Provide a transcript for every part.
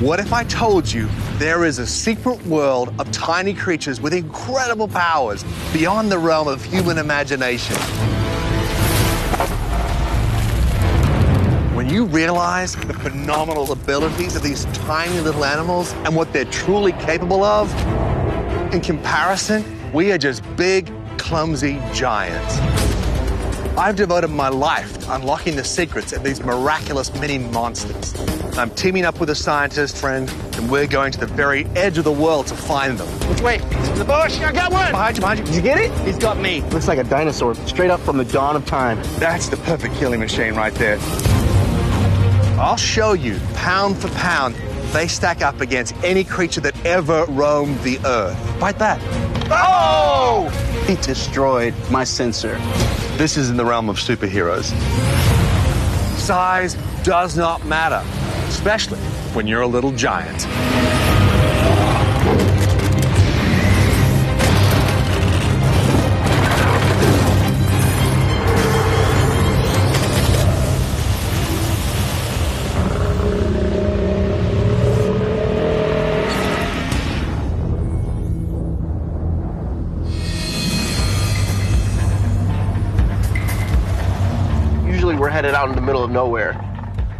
What if I told you there is a secret world of tiny creatures with incredible powers beyond the realm of human imagination? When you realize the phenomenal abilities of these tiny little animals and what they're truly capable of, in comparison, we are just big, clumsy giants. I've devoted my life to unlocking the secrets of these miraculous mini monsters. I'm teaming up with a scientist friend, and we're going to the very edge of the world to find them. Which way? The bush? I got one! Behind you. Did you get it? He's got me. Looks like a dinosaur, straight up from the dawn of time. That's the perfect killing machine right there. I'll show you, pound for pound, they stack up against any creature that ever roamed the earth. Bite that. Oh! He destroyed my sensor. This is in the realm of superheroes. Size does not matter, especially when you're a little giant. Usually we're headed out in the middle of nowhere,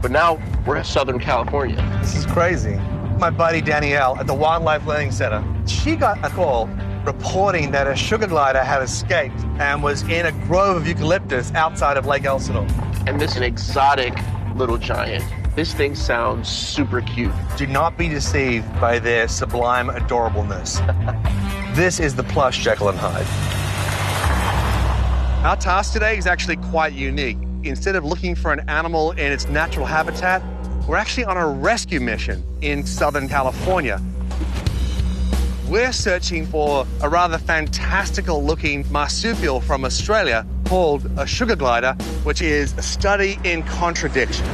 but now we're in Southern California. This is crazy. My buddy Danielle at the Wildlife Learning Center, she got a call reporting that a sugar glider had escaped and was in a grove of eucalyptus outside of Lake Elsinore. And this is an exotic little giant. This thing sounds super cute. Do not be deceived by their sublime adorableness. This is the plush Jekyll and Hyde. Our task today is actually quite unique. Instead of looking for an animal in its natural habitat, we're actually on a rescue mission in Southern California. We're searching for a rather fantastical-looking marsupial from Australia called a sugar glider, which is a study in contradiction.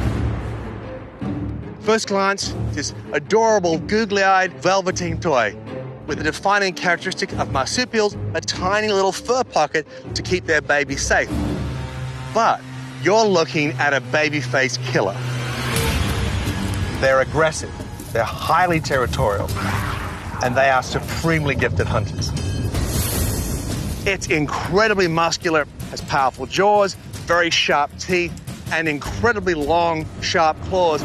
First glance, this adorable, googly-eyed velveteen toy with the defining characteristic of marsupials, a tiny little fur pocket to keep their baby safe. But you're looking at a baby-faced killer. They're aggressive, they're highly territorial, and they are supremely gifted hunters. It's incredibly muscular, has powerful jaws, very sharp teeth, and incredibly long, sharp claws.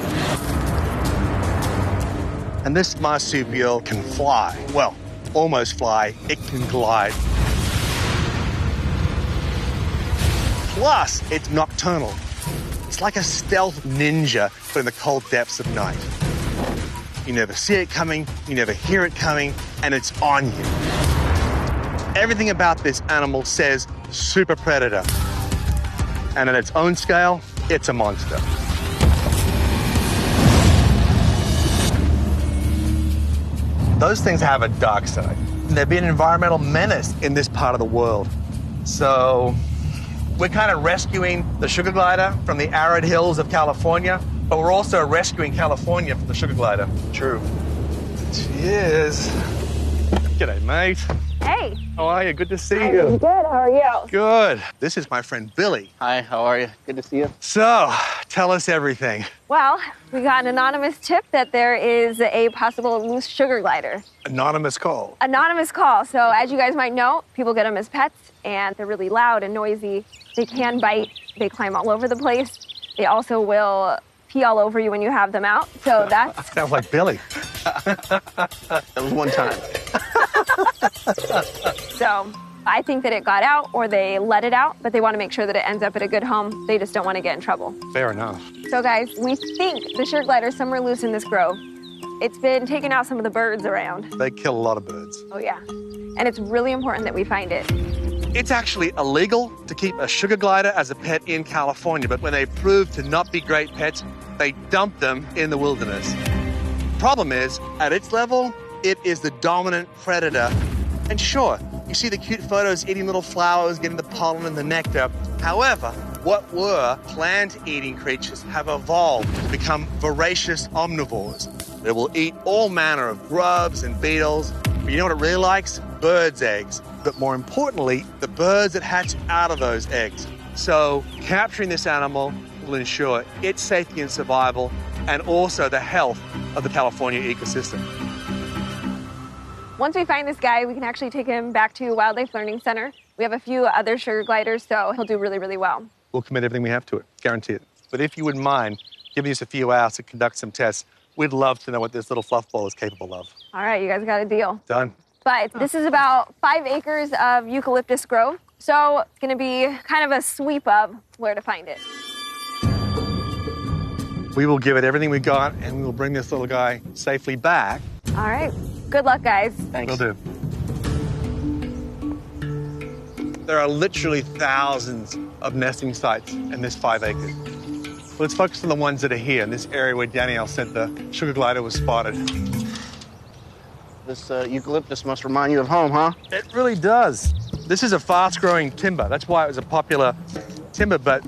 And this marsupial can fly. Well, almost fly. It can glide. Plus, it's nocturnal. It's like a stealth ninja but in the cold depths of night. You never see it coming, you never hear it coming, and it's on you. Everything about this animal says super predator. And at its own scale, it's a monster. Those things have a dark side. They've been an environmental menace in this part of the world. So we're kind of rescuing the sugar glider from the arid hills of California, but we're also rescuing California from the sugar glider. True. Cheers. G'day, mate. Hey. How are you? Good to see you. Good, how are you? Good. This is my friend Billy. Hi, how are you? Good to see you. So, tell us everything. Well, we got an anonymous tip that there is a possible loose sugar glider. Anonymous call. Anonymous call. So as you guys might know, people get them as pets, and they're really loud and noisy. They can bite. They climb all over the place. They also will pee all over you when you have them out. So that's... Sounds like Billy. That was one time. So I think that it got out or they let it out, but they want to make sure that it ends up at a good home. They just don't want to get in trouble. Fair enough. So guys, we think the sugar glider is somewhere loose in this grove. It's been taking out some of the birds around. They kill a lot of birds. Oh yeah. And it's really important that we find it. It's actually illegal to keep a sugar glider as a pet in California, but when they prove to not be great pets, they dump them in the wilderness. Problem is, at its level, it is the dominant predator. And sure, you see the cute photos eating little flowers, getting the pollen and the nectar. However, what were plant-eating creatures have evolved to become voracious omnivores. They will eat all manner of grubs and beetles. But you know what it really likes? Birds' eggs. But more importantly, the birds that hatch out of those eggs. So capturing this animal will ensure its safety and survival, and also the health of the California ecosystem. Once we find this guy, we can actually take him back to Wildlife Learning Center. We have a few other sugar gliders, so he'll do really, really well. We'll commit everything we have to it, guarantee it. But if you wouldn't mind giving us a few hours to conduct some tests, we'd love to know what this little fluff ball is capable of. All right, you guys got a deal. Done. But this is about 5 acres of eucalyptus grove, so it's gonna be kind of a sweep of where to find it. We will give it everything we got, and we will bring this little guy safely back. All right, good luck, guys. Thanks. Will do. There are literally thousands of nesting sites in this 5 acres. Let's focus on the ones that are here, in this area where Danielle said the sugar glider was spotted. This eucalyptus must remind you of home, huh? It really does. This is a fast-growing timber. That's why it was a popular timber, but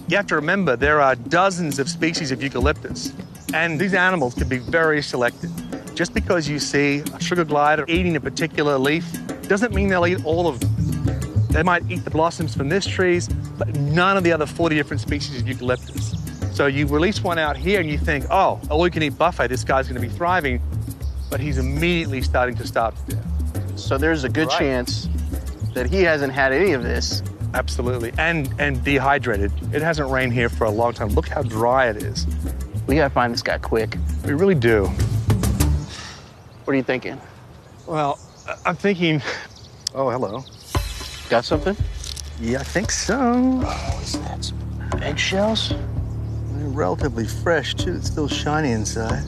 you have to remember there are dozens of species of eucalyptus, and these animals can be very selective. Just because you see a sugar glider eating a particular leaf doesn't mean they'll eat all of them. They might eat the blossoms from this tree, but none of the other 40 different species of eucalyptus. So you release one out here and you think, oh, all-you-can-eat buffet, this guy's going to be thriving, but he's immediately starting to starve to death. So there's a good chance that he hasn't had any of this. Absolutely, and dehydrated. It hasn't rained here for a long time. Look how dry it is. We gotta find this guy quick. We really do. What are you thinking? Well, I'm thinking, oh, hello. Got something? Yeah, I think so. Oh, is that some eggshells? They're relatively fresh, too. It's still shiny inside.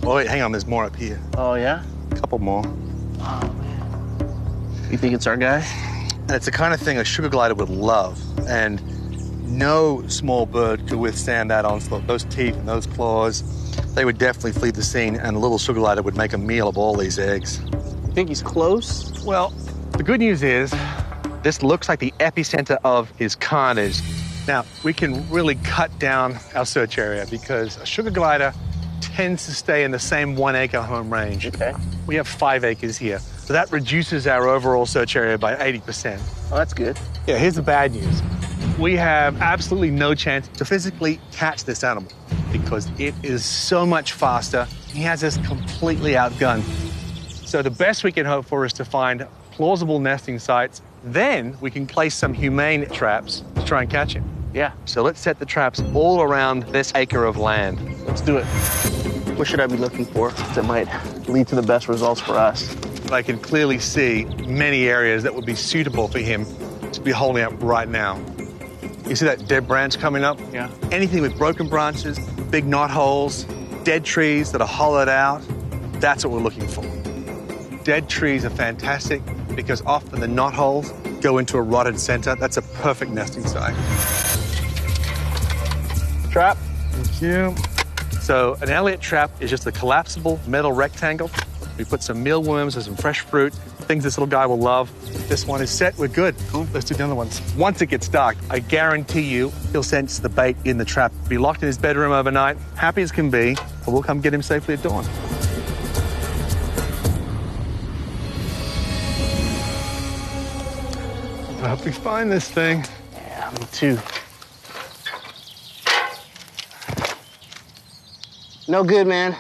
Oh, wait, hang on. There's more up here. Oh, yeah? A couple more. Oh, man. You think it's our guy? And it's the kind of thing a sugar glider would love. And no small bird could withstand that onslaught. Those teeth and those claws, they would definitely flee the scene, and a little sugar glider would make a meal of all these eggs. You think he's close? Well, the good news is this looks like the epicenter of his carnage. Now, we can really cut down our search area because a sugar glider tends to stay in the same 1 acre home range. Okay. We have 5 acres here. So that reduces our overall search area by 80%. Oh, that's good. Yeah, here's the bad news. We have absolutely no chance to physically catch this animal because it is so much faster. He has us completely outgunned. So the best we can hope for is to find plausible nesting sites. Then we can place some humane traps to try and catch him. Yeah. So let's set the traps all around this acre of land. Let's do it. What should I be looking for that might lead to the best results for us? I can clearly see many areas that would be suitable for him to be holding up right now. You see that dead branch coming up? Yeah. Anything with broken branches, big knot holes, dead trees that are hollowed out, that's what we're looking for. Dead trees are fantastic because often the knot holes go into a rotted center. That's a perfect nesting site. Trap. Thank you. So an Elliott trap is just a collapsible metal rectangle. We put some mealworms or some fresh fruit, things this little guy will love. This one is set, we're good. Cool, let's do the other ones. Once it gets dark, I guarantee you he'll sense the bait in the trap. Be locked in his bedroom overnight, happy as can be, but we'll come get him safely at dawn. I hope we find this thing. Yeah, me too. No good, man.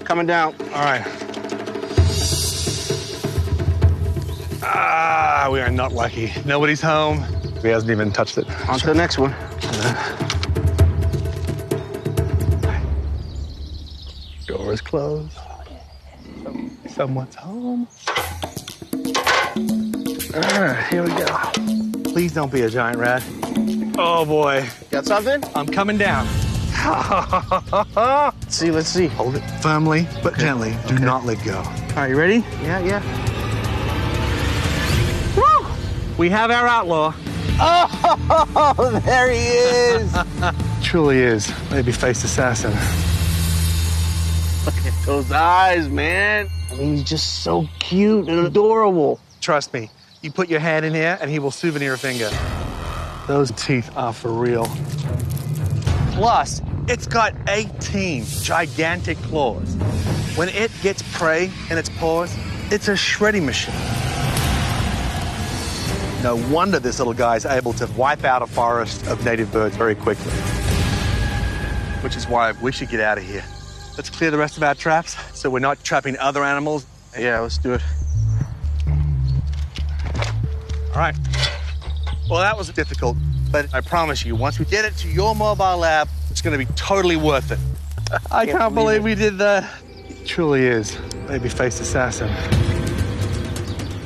Coming down. All right. We are not lucky. Nobody's home. He hasn't even touched it. On to the next one. Door is closed. Someone's home. Here we go. Please don't be a giant rat. Oh, boy. Got something? I'm coming down. Let's see. Hold it firmly, but gently. Do not let go. All right, you ready? Yeah. Woo! We have our outlaw. Oh, there he is. Truly is. Baby-faced assassin. Look at those eyes, man. I mean, he's just so cute and adorable. Trust me. You put your hand in here, and he will souvenir a finger. Those teeth are for real. Plus, it's got 18 gigantic claws. When it gets prey in its paws, it's a shredding machine. No wonder this little guy is able to wipe out a forest of native birds very quickly. Which is why we should get out of here. let's clear the rest of our traps so we're not trapping other animals. Yeah, let's do it. All right. Well, that was difficult, but I promise you, once we get it to your mobile lab, it's going to be totally worth it. I can't believe we did that. It truly is. Baby-faced assassin.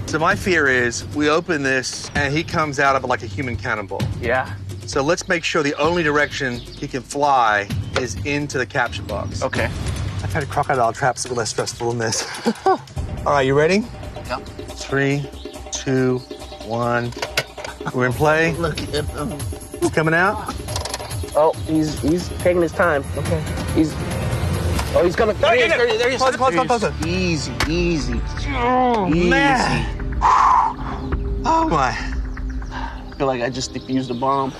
So my fear is we open this and he comes out of it like a human cannonball. Yeah. So let's make sure the only direction he can fly is into the capture box. Okay. I've had crocodile traps that were less stressful than this. All right, you ready? Yep. 3, 2, 1. We're in play. Look at him. He's coming out. Oh, he's taking his time. Okay. He's gonna. There he is. Close. Easy, easy. Oh, easy. man. Oh, my. I feel like I just defused a bomb.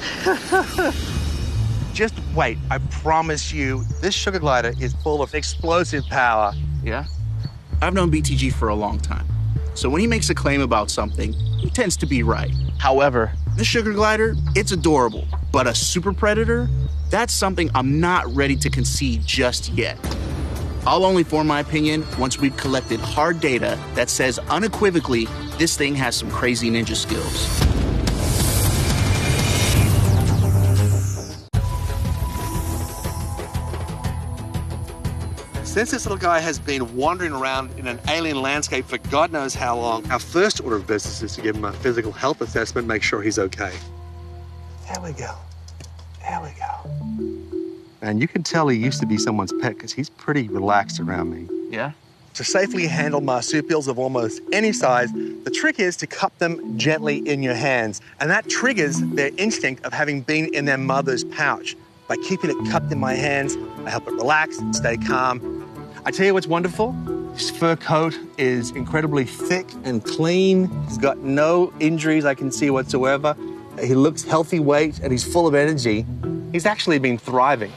Just wait. I promise you, this sugar glider is full of explosive power. Yeah? I've known BTG for a long time. So when he makes a claim about something, he tends to be right. However, The sugar glider, it's adorable. But a super predator, that's something I'm not ready to concede just yet. I'll only form my opinion once we've collected hard data that says unequivocally this thing has some crazy ninja skills. Since this little guy has been wandering around in an alien landscape for God knows how long, our first order of business is to give him a physical health assessment, make sure he's okay. There we go. There we go. And you can tell he used to be someone's pet because he's pretty relaxed around me. yeah? To safely handle marsupials of almost any size, the trick is to cup them gently in your hands. And that triggers their instinct of having been in their mother's pouch. By keeping it cupped in my hands, I help it relax and stay calm. I tell you what's wonderful. His fur coat is incredibly thick and clean. He's got no injuries I can see whatsoever. He looks healthy weight and he's full of energy. He's actually been thriving.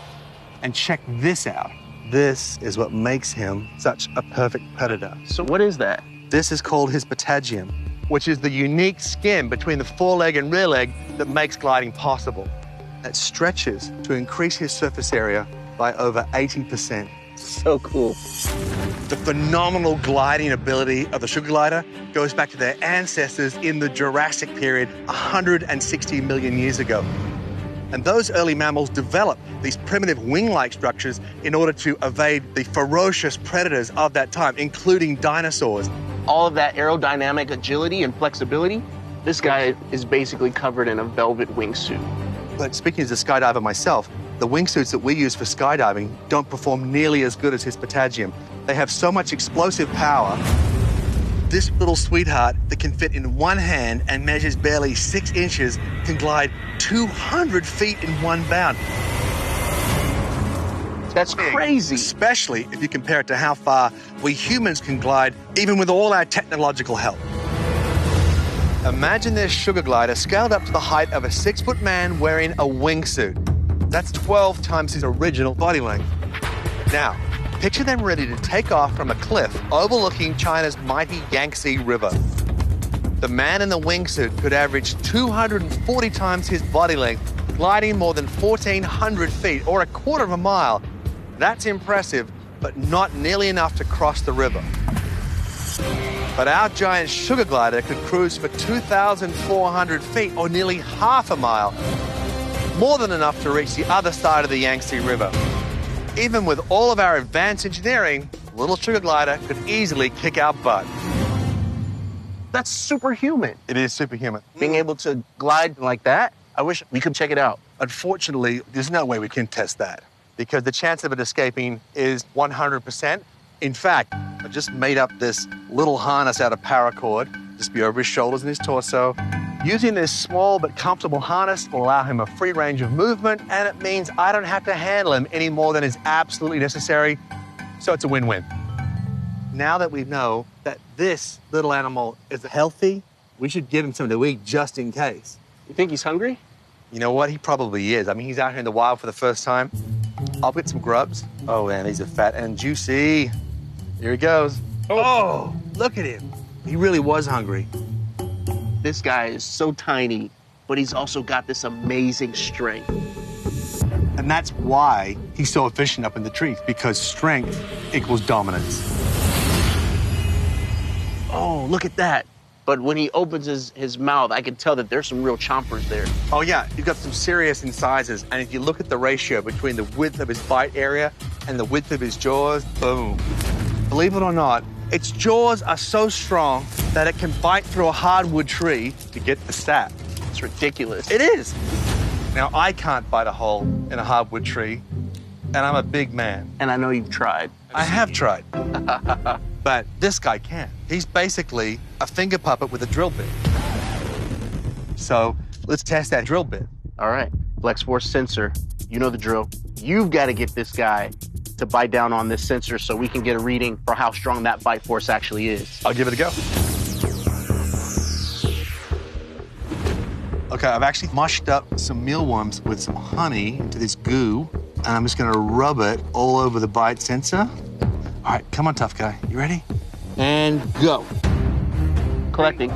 And check this out. This is what makes him such a perfect predator. So what is that? This is called his patagium, which is the unique skin between the foreleg and rear leg that makes gliding possible. It stretches to increase his surface area by over 80%. So cool. The phenomenal gliding ability of the sugar glider goes back to their ancestors in the Jurassic period 160 million years ago. And those early mammals developed these primitive wing-like structures in order to evade the ferocious predators of that time, including dinosaurs. All of that aerodynamic agility and flexibility, this guy is basically covered in a velvet wingsuit. But speaking as a skydiver myself, the wingsuits that we use for skydiving don't perform nearly as good as his patagium. They have so much explosive power. This little sweetheart that can fit in one hand and measures barely 6 inches can glide 200 feet in one bound. That's crazy. Especially if you compare it to how far we humans can glide, even with all our technological help. Imagine this sugar glider scaled up to the height of a 6-foot man wearing a wingsuit. That's 12 times his original body length. Now, picture them ready to take off from a cliff overlooking China's mighty Yangtze River. The man in the wingsuit could average 240 times his body length, gliding more than 1,400 feet, or a quarter of a mile. That's impressive, but not nearly enough to cross the river. But our giant sugar glider could cruise for 2,400 feet, or nearly half a mile. More than enough to reach the other side of the Yangtze River. Even with all of our advanced engineering, little sugar glider could easily kick our butt. That's superhuman. It is superhuman. Being able to glide like that, I wish we could check it out. Unfortunately, there's no way we can test that because the chance of it escaping is 100%. In fact, I just made up this little harness out of paracord, just be over his shoulders and his torso. Using this small but comfortable harness will allow him a free range of movement, and it means I don't have to handle him any more than is absolutely necessary. So it's a win-win. Now that we know that this little animal is healthy, we should give him something to eat just in case. You think he's hungry? You know what? He probably is. I mean, he's out here in the wild for the first time. I'll get some grubs. Oh, man, these are fat and juicy. Here he goes. Oh, look at him. He really was hungry. This guy is so tiny, but he's also got this amazing strength. And that's why he's so efficient up in the trees, because strength equals dominance. Oh, look at that. But when he opens his mouth, I can tell that there's some real chompers there. Oh yeah, you've got some serious incisors. And if you look at the ratio between the width of his bite area and the width of his jaws, boom. Believe it or not, its jaws are so strong that it can bite through a hardwood tree to get the sap. It's ridiculous. It is. Now, I can't bite a hole in a hardwood tree, and I'm a big man. And I know you've tried. I have tried. But this guy can. He's basically a finger puppet with a drill bit. So let's test that drill bit. All right, flex force sensor. You know the drill. You've got to get this guy to bite down on this sensor so we can get a reading for how strong that bite force actually is. I'll give it a go. Okay, I've actually mushed up some mealworms with some honey into this goo, and I'm just gonna rub it all over the bite sensor. All right, come on, tough guy. You ready? And go. Collecting.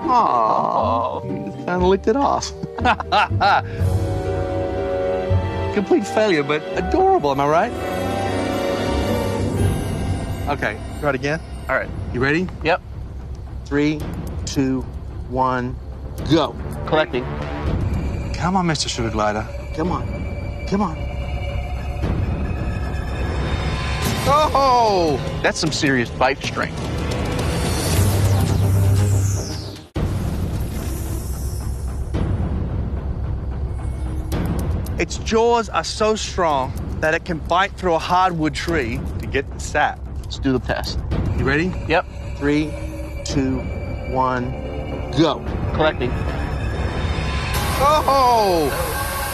Oh, you kind of licked it off. Complete failure, but adorable, am I right? Okay, try it again. All right. You ready? Yep. 3, 2, 1, go. Collecting. Come on, Mr. Sugar Glider. Come on. Come on. Oh! That's some serious bite strength. Its jaws are so strong that it can bite through a hardwood tree to get the sap. Let's do the test. You ready? Yep. 3, 2, 1, go. Collecting. Oh!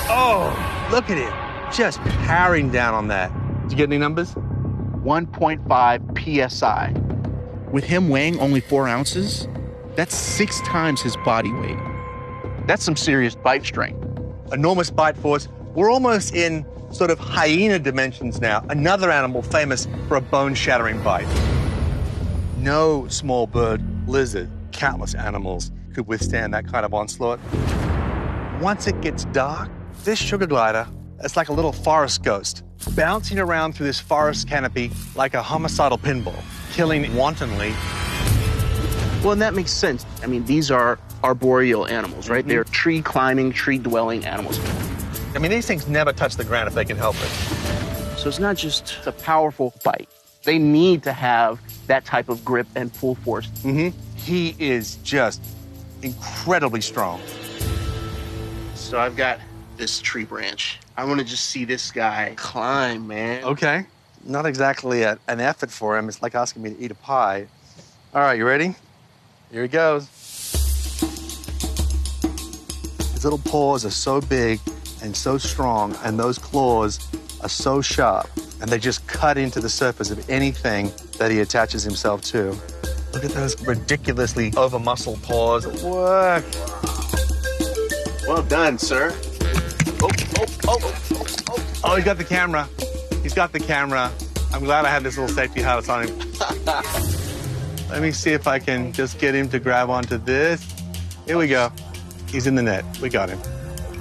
Oh! Look at him. Just powering down on that. Did you get any numbers? 1.5 PSI. With him weighing only 4 ounces, that's 6 times his body weight. That's some serious bite strength. Enormous bite force. We're almost in sort of hyena dimensions now. Another animal famous for a bone-shattering bite. No small bird, lizard, countless animals could withstand that kind of onslaught. Once it gets dark, this sugar glider is like a little forest ghost, bouncing around through this forest canopy like a homicidal pinball, killing wantonly. Well, and that makes sense. I mean, these are arboreal animals, right? They're tree-climbing, tree-dwelling animals. I mean, these things never touch the ground if they can help it. So it's not just a powerful bite. They need to have that type of grip and full force. He is just incredibly strong. So I've got this tree branch. I want to just see this guy climb, man. Okay. Not exactly an effort for him. It's like asking me to eat a pie. All right, you ready? Here he goes. His little paws are so big and so strong, and those claws are so sharp, and they just cut into the surface of anything that he attaches himself to. Look at those ridiculously over-muscled paws. Work. Well done, sir. Oh, he's got the camera. He's got the camera. I'm glad I had this little safety harness on him. Let me see if I can just get him to grab onto this. Here we go. He's in the net. We got him.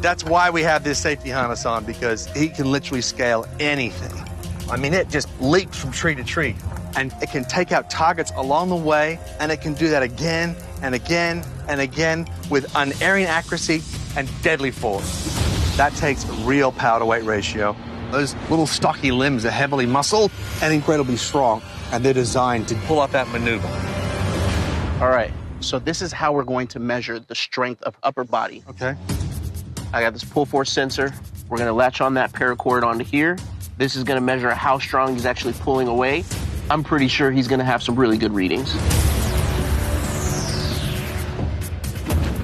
That's why we have this safety harness on, because he can literally scale anything. I mean, it just leaps from tree to tree, and it can take out targets along the way, and it can do that again and again and again with unerring accuracy and deadly force. That takes real power-to-weight ratio. Those little stocky limbs are heavily muscled and incredibly strong, and they're designed to pull off that maneuver. All right, so this is how we're going to measure the strength of upper body. Okay. I got this pull force sensor. We're gonna latch on that paracord onto here. This is gonna measure how strong he's actually pulling away. I'm pretty sure he's gonna have some really good readings.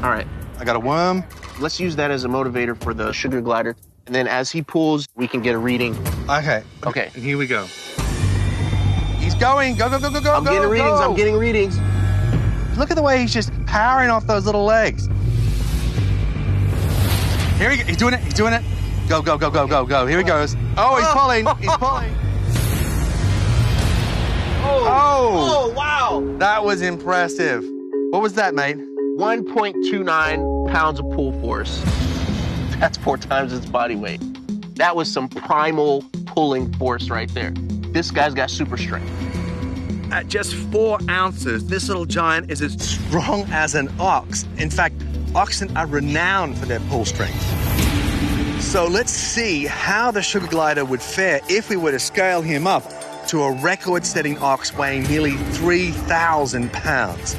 All right. I got a worm. Let's use that as a motivator for the sugar glider. And then as he pulls, we can get a reading. Okay. Okay. And here we go. He's going. Go, go, go, go, go, I'm getting readings. I'm getting readings. Look at the way he's just powering off those little legs. Here he goes. He's doing it. He's doing it. Go, go, go, go, go, go. Here he goes. Oh, he's pulling. He's pulling. Oh, wow. That was impressive. What was that, mate? 1.29 pounds of pull force. That's 4 times its body weight. That was some primal pulling force right there. This guy's got super strength. At just 4 ounces, this little giant is as strong as an ox. In fact, oxen are renowned for their pull strength. So let's see how the sugar glider would fare if we were to scale him up to a record-setting ox weighing nearly 3,000 pounds.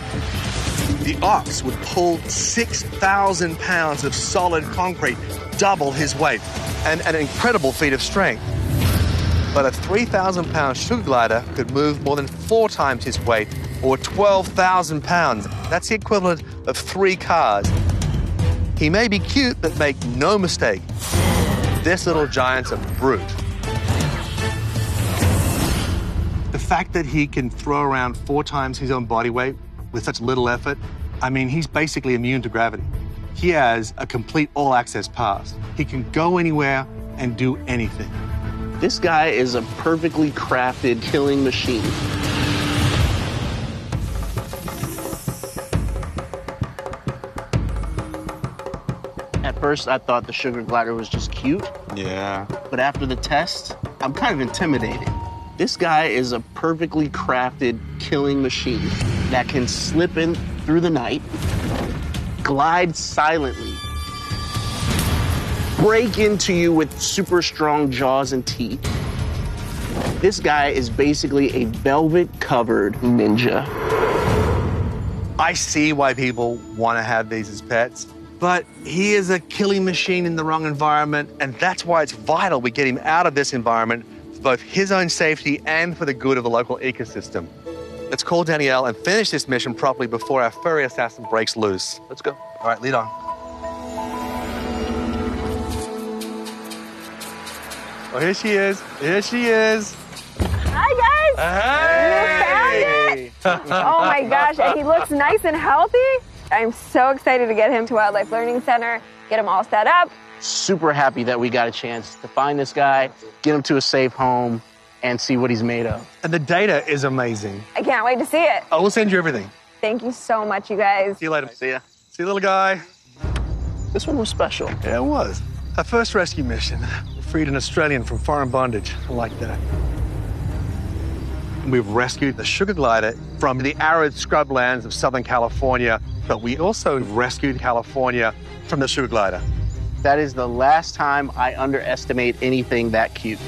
The ox would pull 6,000 pounds of solid concrete, double his weight, and an incredible feat of strength. But a 3,000-pound sugar glider could move more than 4 times his weight, or 12,000 pounds. That's the equivalent of 3 cars. He may be cute, but make no mistake, this little giant's a brute. The fact that he can throw around 4 times his own body weight with such little effort, I mean, he's basically immune to gravity. He has a complete all-access pass. He can go anywhere and do anything. This guy is a perfectly crafted killing machine. At first, I thought the sugar glider was just cute. Yeah. But after the test, I'm kind of intimidated. This guy is a perfectly crafted killing machine that can slip in through the night, glide silently, break into you with super strong jaws and teeth. This guy is basically a velvet-covered ninja. I see why people want to have these as pets, but he is a killing machine in the wrong environment, and that's why it's vital we get him out of this environment for both his own safety and for the good of the local ecosystem. Let's call Danielle and finish this mission properly before our furry assassin breaks loose. Let's go. All right, lead on. Oh, here she is. Here she is. Hi, guys. Hey! You found it? Oh, my gosh. And he looks nice and healthy. I'm so excited to get him to Wildlife Learning Center, get him all set up. Super happy that we got a chance to find this guy, get him to a safe home, and see what he's made of. And the data is amazing. I can't wait to see it. I will send you everything. Thank you so much, you guys. See you later. See ya. See you, little guy. This one was special. Yeah, it was. Our first rescue mission. We freed an Australian from foreign bondage. I like that. We've rescued the sugar glider from the arid scrublands of Southern California, but we also rescued California from the sugar glider. That is the last time I underestimate anything that cute.